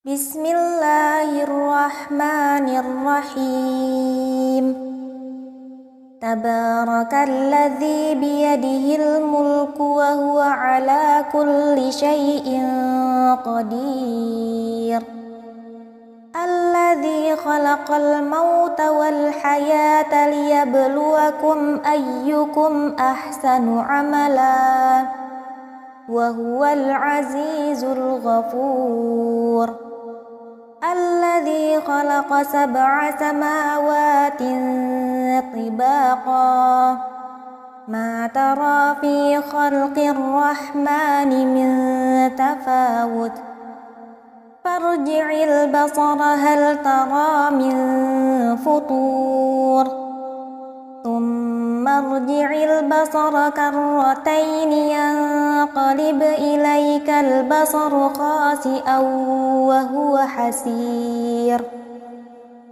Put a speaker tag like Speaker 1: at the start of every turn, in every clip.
Speaker 1: Bismillahirrahmanirrahim. Tabarakalladzi biyadihil mulku wa huwa ala kulli syai'in qadir. Alladzi khalaqal mauta wal hayata liyabluwakum ayyukum ahsanu amala wa huwal azizul ghafur. Alladzi khalaqa sab'a samawati tibaqa ma tara fi khalqir rahmani min tafawut farji'il basara hal tara min futur thumma arji'il basara karrataini yanqalib ilaikal basaru khasi'an wa huwa hasir.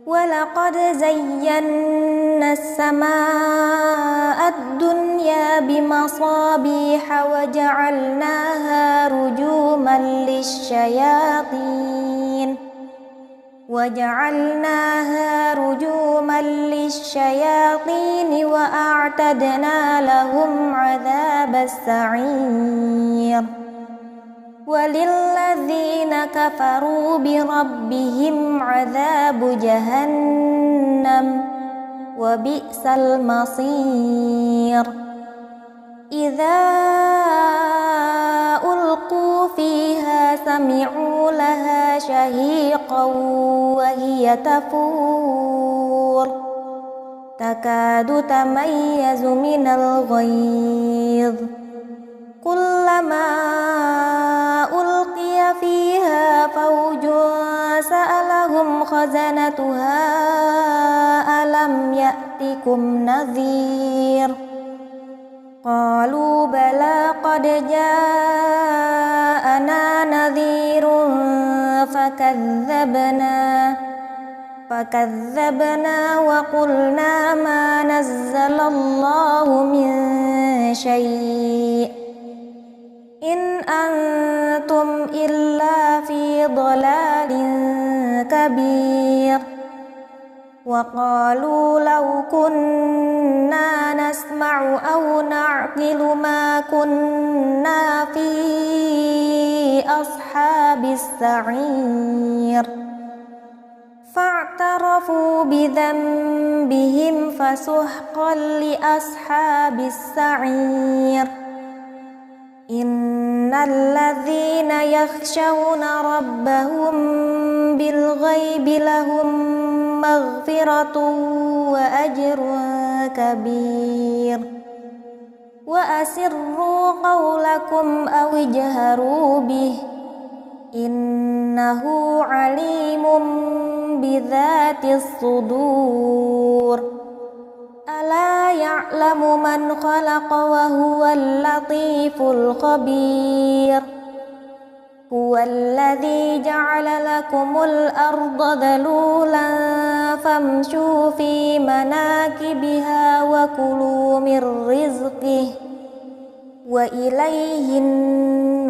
Speaker 1: Walaqad zayyana as-samaa'a ad-dunya bimasabiha wa ja'alnaha rujuman lisyayatin wa a'tadna lahum 'adzabas sa'ir. Walilladzina kafaru birabbihim 'adzabu jahannam wa bi'sal masir. Idza ulqu fiha sami'u laha shahiqan wa hiya tafur takadu tamayyazu minal ghayz. Kullama ulqiya fiha fawjun sa'alahum khazanatuha alam ya'tikum nadhir. Qalu bala qad ja'ana nadhirun fakadzabna wa qulna ma nazzalallahu min syai'. In antum illa fi dhalalin kabir. Wa qalu law kunna nasma'u aw na'qilu ma kunna fi ashabis sa'ir. Fa'tarafu bidhanbihim fasuhqan li ashabis sa'ir. Innal ladzina yakhshawna rabbahum bil ghaibi lahum maghfiratun wa ajrun kabir. Wa asirru qawlakum aw ijharu bih innahu alimun bidzatis sudur. Ala ya'lamu man khalaqa wa huwal latiful khabir. Huwallazi ja'ala lakumul arda dhalulan famshu fi manakibiha wa kulu mir rizqih wa ilayhin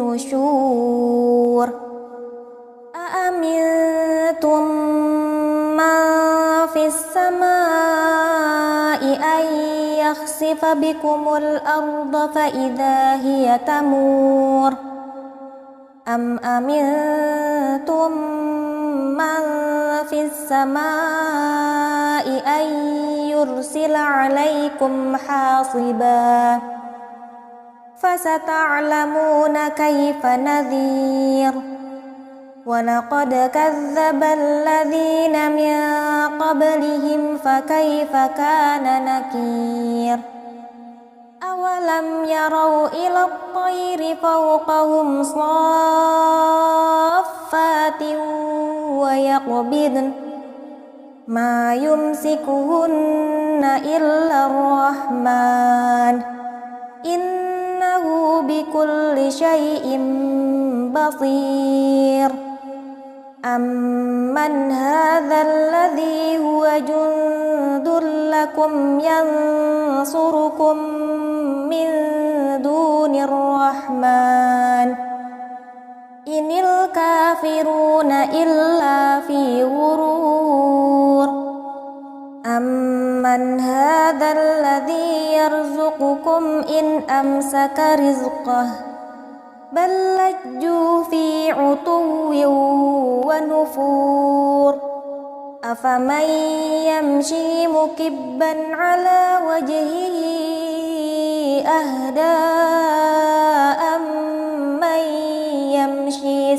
Speaker 1: nusyur. Aamintum man fis samaa'i an yakhsifa bikumul arda fa idza hiya tamur. Am amintum man fis samaa'i an yursila 'alaikum hasiba fasata'lamuna kaifa nadhir. Walaqad kadzdzaba alladzina min qablihim fakaifa kana nakir. Awalam yarau ilal tayri fawqahum saffatin wa yaqbidn ma yumsikuhunna illa ar-rahman innahu bikulli syai'in basir. Amman hadzal ladzi huwa jundul lakum yansurukum min dunir rahman Inil kafiruna illa fi ghurur. Amman hadzal ladzi yarzuqukum in amsaka rizqah bal lajju fi utuwwin wa nufur. Afaman yamshi mukibban ala wajhihi ahda amman yamshi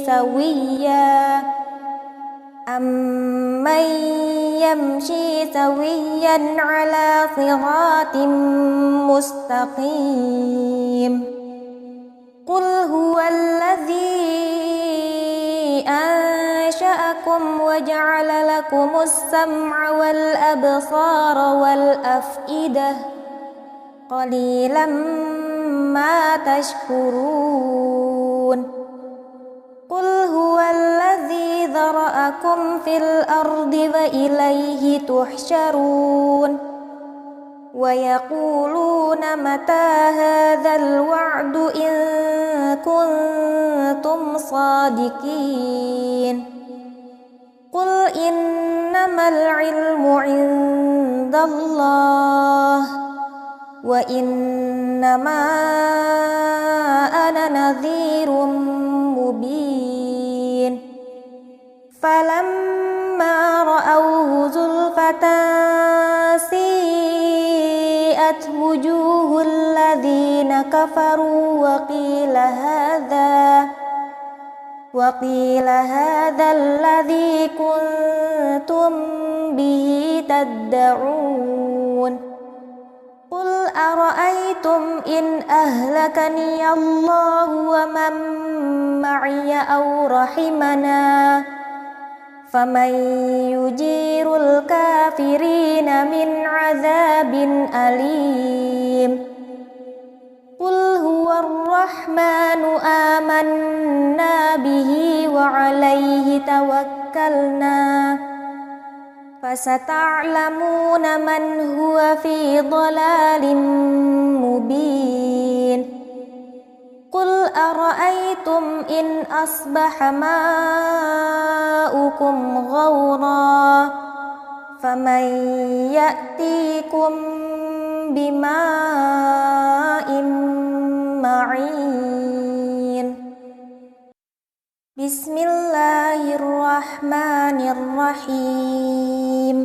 Speaker 1: sawiyan ala siratin mustaqim. Qul huwallazi ansha'akum wa ja'ala lakumus sam'a wal absara wal af'idah qalilan ma tashkurun. Qul huwallazi dhara'akum fil ardi wa ilayhi tuhsyarun. Wa yaquluna mata hadzal wa'du in kuntum shadiqin. Qul innamal ilmu 'indallah wa innama ana nadhirun mubin. Falamma ra'awhu zulfatan si'at wujuhul ladzina kafaru wa qila hadza alladzi kuntum bihi tad'un. Qul ara'aytum in ahlakani Allahu wa man ma'iya aw rahimana faman yujirul kafirina min 'adzabin alim. Qul huwar rahmanu amanna bihi wa 'alaihi tawakkalna fasata'lamuna man huwa fi dhalalin mubin. Qul ara'aytum in asbaha ma'ukum ghawra faman ya'tikum bima'in ma'in. Bismillahirrahmanirrahim.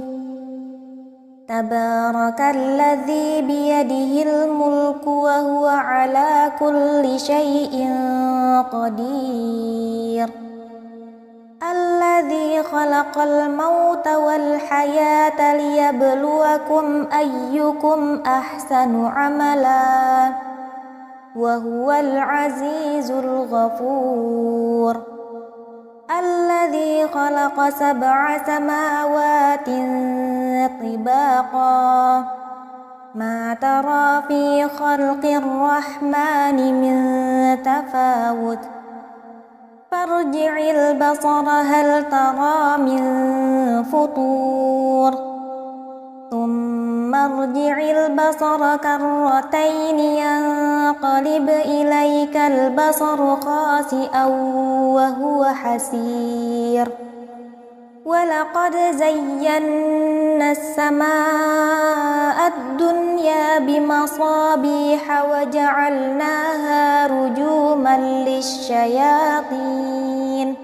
Speaker 1: Tabarakalladzi biyadihil mulku wa huwa ala kulli syai'in qadir. Alladzi khalaqal mauta wal hayata liyabluwakum ayyukum ahsanu amala wa huwal azizul ghafur. Alladzi khalaqa sab'a samawatin tibaqa ma tara fi khalqir rahmani min tafawut farji'il basara hal tara min futur thumma arji'il basara karrataini yanqalib ilaykal basaru khasi'an wa huwa hasir. Walaqad zayyana as-samaa'a ad-dunya bimasabiha wa ja'alnaha rujuman lish-shayatin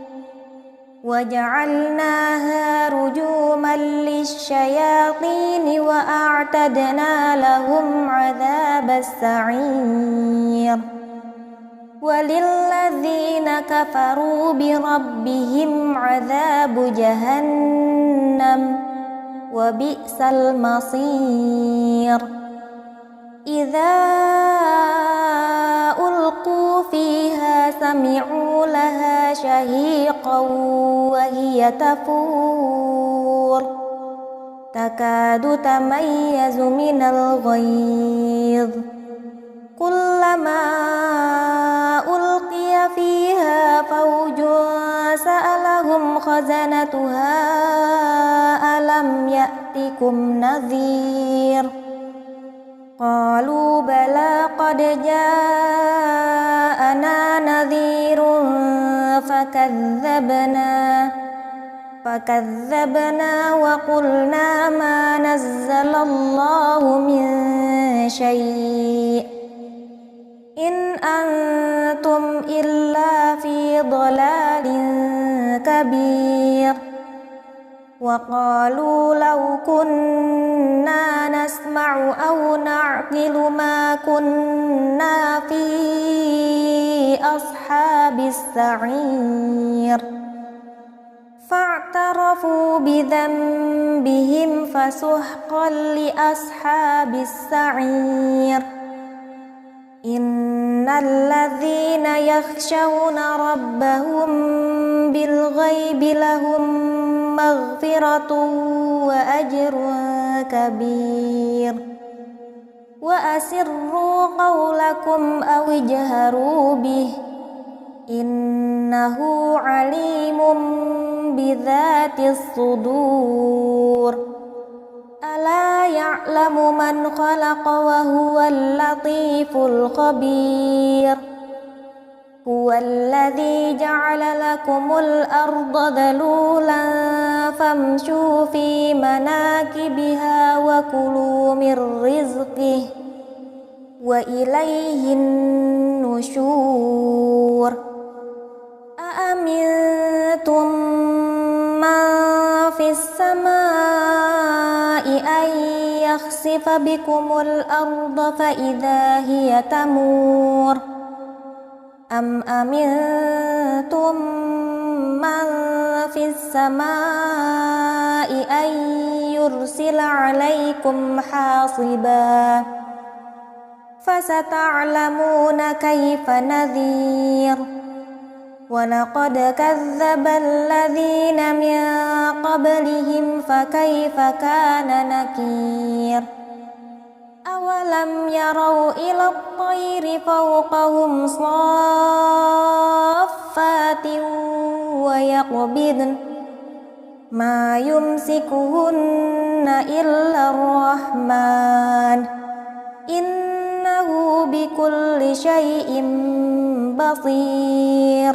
Speaker 1: wa a'tadna lahum 'adzabas sa'ir. Walilladzina kafaru birabbihim 'adzabu jahannam wa bi'sal masir. Idza ulqu fiha sami'u laha shahiqan wa hiya tafur takadu tamayyazu minal ghayz. Kullama ulqiya fiha fawjun sa'alahum khazanatuha alam ya'tikum nadhir. Qalu bala qad ja'ana nadhirun فكذبنا وقلنا ما نزل الله من شيء إن أنتم إلا في ضلال كبير وقالوا لو كنا نسمع أو نعقل ما كنا في أصحاب السعير فاعترفوا بذنبهم فسحقا لأصحاب السعير إن الذين يخشون ربهم بالغيب لهم مغفرة وأجر كبير وأسروا قولكم أو اجهروا به إنه عليم بذات الصدور ألا يعلم من خلق وهو اللطيف الخبير هو الذي جعل لكم الأرض ذلولا فامشوا في مناكبها وكلوا من رزقه وإليه النشور أأمنتم من في السماء أن يخسف بكم الأرض فإذا هي تمور أم أمنتم من في السماء أن يرسل عليكم حاصبا فستعلمون كيف نذير ولقد كذب الذين من قبلهم فكيف كان نكير أولم يروا إلى الطير فوقهم صافات ويقبضن ما يمسكهن إلا الرحمن إنه بكل شيء بصير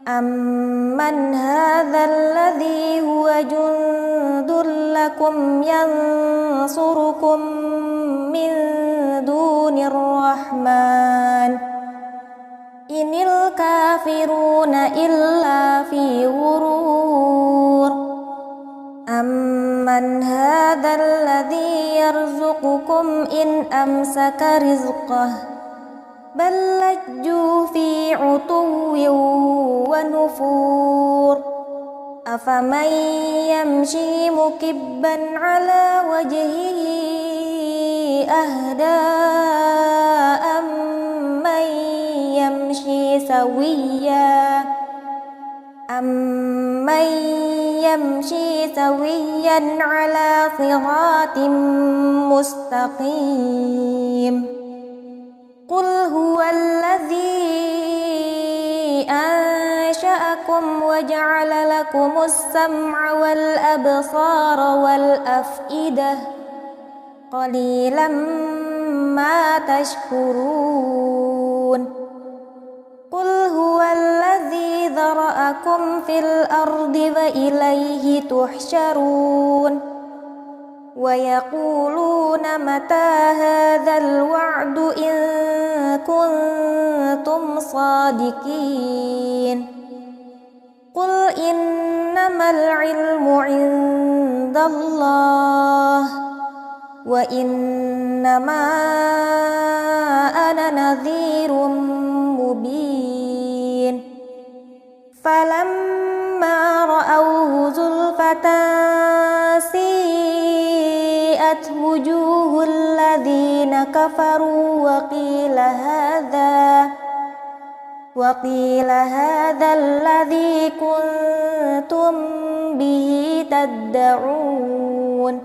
Speaker 1: أمن هذا الذي هو جند لكم ينصركم من دون الرحمن إن الكافرون إلا في غرور أمن هذا الذي يرزقكم إن أمسك رزقه بل لجوا في عتو ونفور أفمن يمشي مكبا على وجهه أهدى أمن يمشي سويا على صراط مستقيم قل هو الذي أنشأكم وجعل لكم السمع والأبصار والأفئدة قليلا ما تشكرون قل هو الذي ذرأكم في الأرض وإليه تحشرون ويقولون متى هذا الوعد إن كنتم صادقين قل إنما العلم عند الله وإنما أنا نذير مبين فلما رأوه زلفة سيئت وجوه الذين كفروا وقيل هذا الذي كنتم به تدعون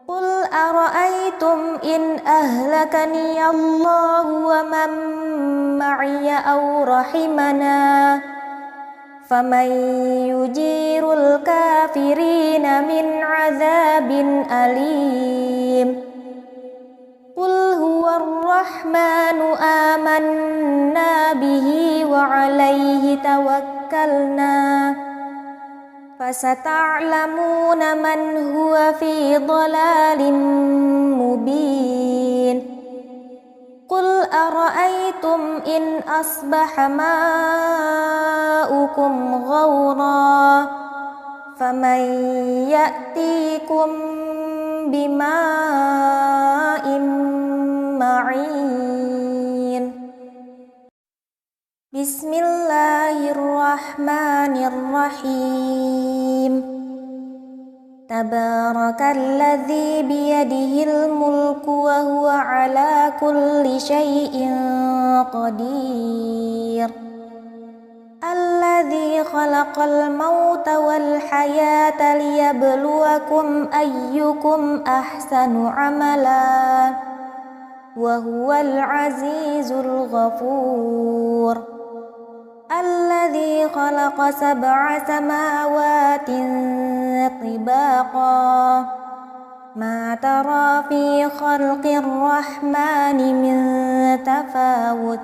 Speaker 1: قل أرأيتم إن أهلكني الله ومن معي أو رحمنا فمن يجير الكافرين من عذاب أليم قل هو الرحمن الرحمن آمنا به وعليه توكلنا فستعلمون من هو في ضلال مبين قل أرأيتم إن أصبح ماؤكم غورا فمن يأتيكم بماء معين بسم الله الرحمن الرحيم تبارك الذي بيده الملك وهو على كل شيء قدير الذي خلق الموت والحياة ليبلوكم أيكم أحسن عملا وهو العزيز الغفور الذي خلق 7 سماوات طباقا ما ترى في خلق الرحمن من تفاوت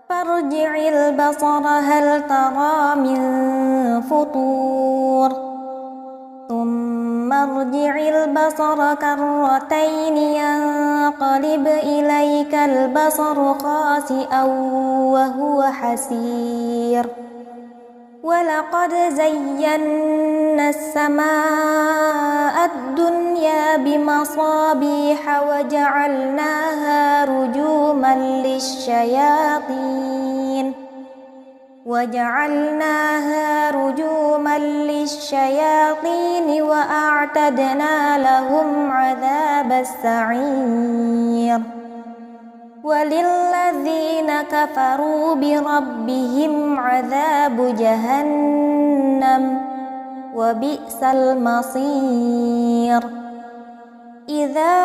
Speaker 1: فارجع البصر هل ترى من فطور ثم ارجع البصر كرتين ينقلب إليك البصر خاسئا وهو حسير ولقد زينا السماء الدنيا بمصابيح وجعلناها رجوما للشياطين وأعتدنا لهم عذاب السعير وللذين كفروا بربهم عذاب جهنم وبئس المصير إذا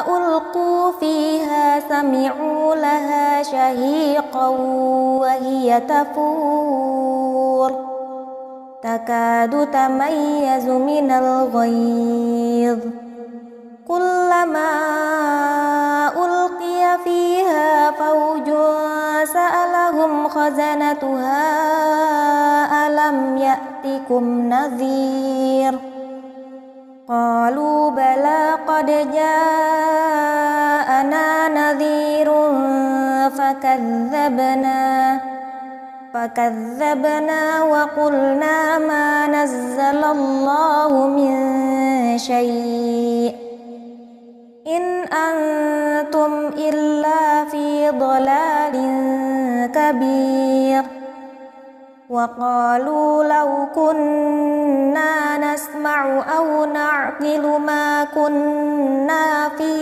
Speaker 1: ألقوا فيها سمعوا لها شهيقا وهي تفور تكاد تميز من الغيظ كلما ألقي فيها فوج سألهم خزنتها ألم يأتكم نذير قالوا بلى قد جاءنا نذير فكذبنا وقلنا ما نزل الله من شيء إن أنتم إلا في ضلال كبير وقالوا لو كنا نسمع أو نعقل ما كنا في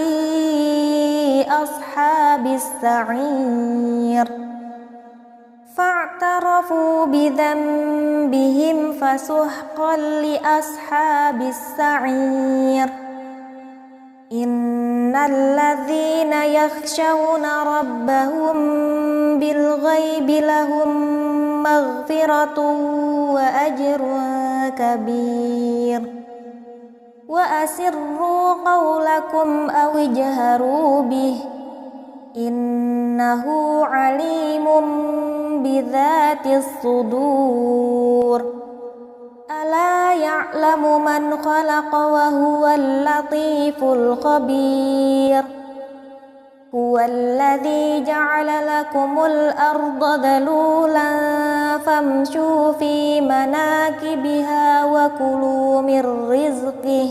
Speaker 1: أصحاب السعير فاعترفوا بذنبهم فسحقا لأصحاب السعير إن الذين يخشون ربهم بالغيب لهم مغفرة وأجر كبير وأسروا قولكم أو اجهروا به إنه عليم بذات الصدور ألا يعلم من خلق وهو اللطيف الخبير هو الذي جعل لكم الأرض ذلولا فامشوا في مناكبها وكلوا من رزقه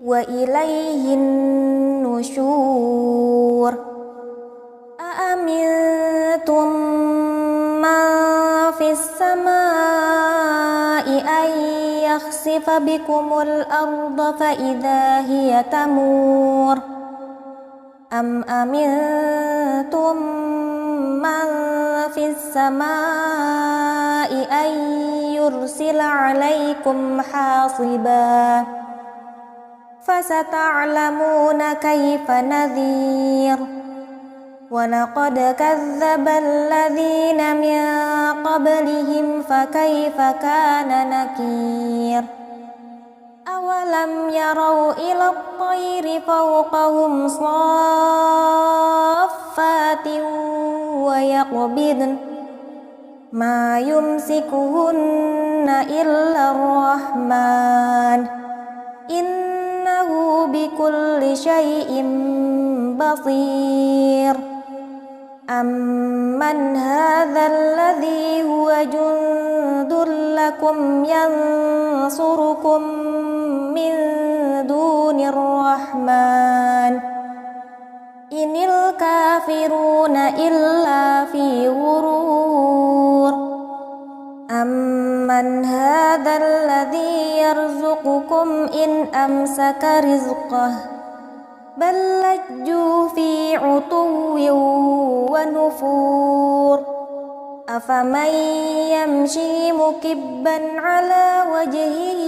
Speaker 1: وإليه النشور أأمنتم من في السماء أن يخسف بكم الأرض فإذا هي تمور أم أمنتم من في السماء أن يرسل عليكم حاصبا فستعلمون كيف نذير ولقد كذب الذين من قبلهم فكيف كان نكير أولم يروا إلى الطير فوقهم صافات ويقبضن ما يمسكهن إلا الرحمن إنه بكل شيء بصير أمن هذا الذي هو جند لكم ينصركم من دون الرحمن إن الكافرون إلا في غرور أمن هذا الذي يرزقكم إن أمسك رزقه بل لجوا في عتو ونفور أفمن يمشي مكبا على وجهه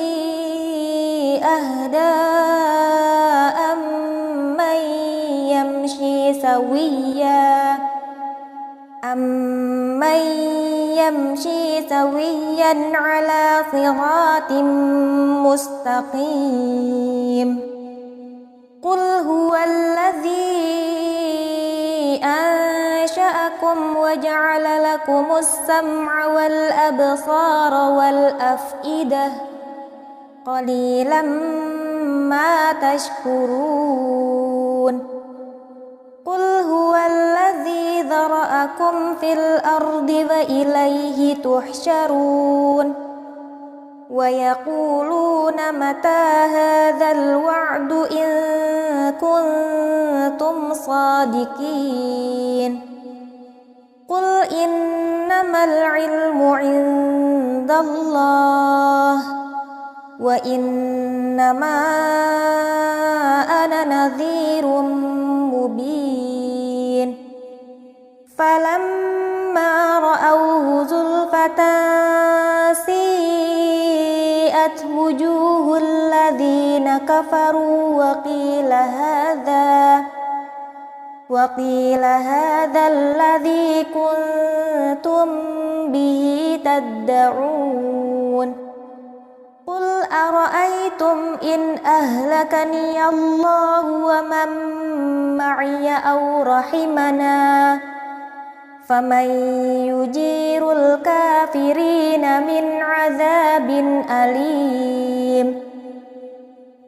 Speaker 1: أهدى أمن يمشي سويا على صراط مستقيم قل هو الذي أنشأكم وجعل لكم السمع والأبصار والأفئدة قليلا ما تشكرون قل هو الذي ذرأكم في الأرض وإليه تحشرون ويقولون متى هذا الوعد إن كنتم صادقين قل إنما العلم عند الله وإنما أنا نذير مبين فلما رأوه زلفة سيئت وجوه الذين كفروا وقيل هذا الذي كنتم به تدعون قل أرأيتم إن أهلكني الله ومن معي أو رحمنا فمن يجير الكافرين من عذاب أليم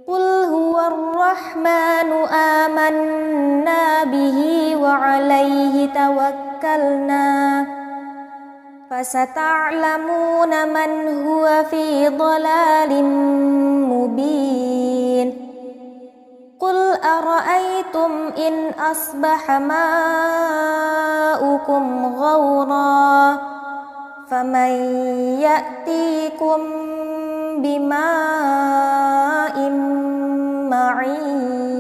Speaker 1: قل هو الرحمن آمنا به وعليه توكلنا فستعلمون من هو في ضلال مبين قل أرأيتم إن أصبح ماؤكم غورا فمن يأتيكم بماء معين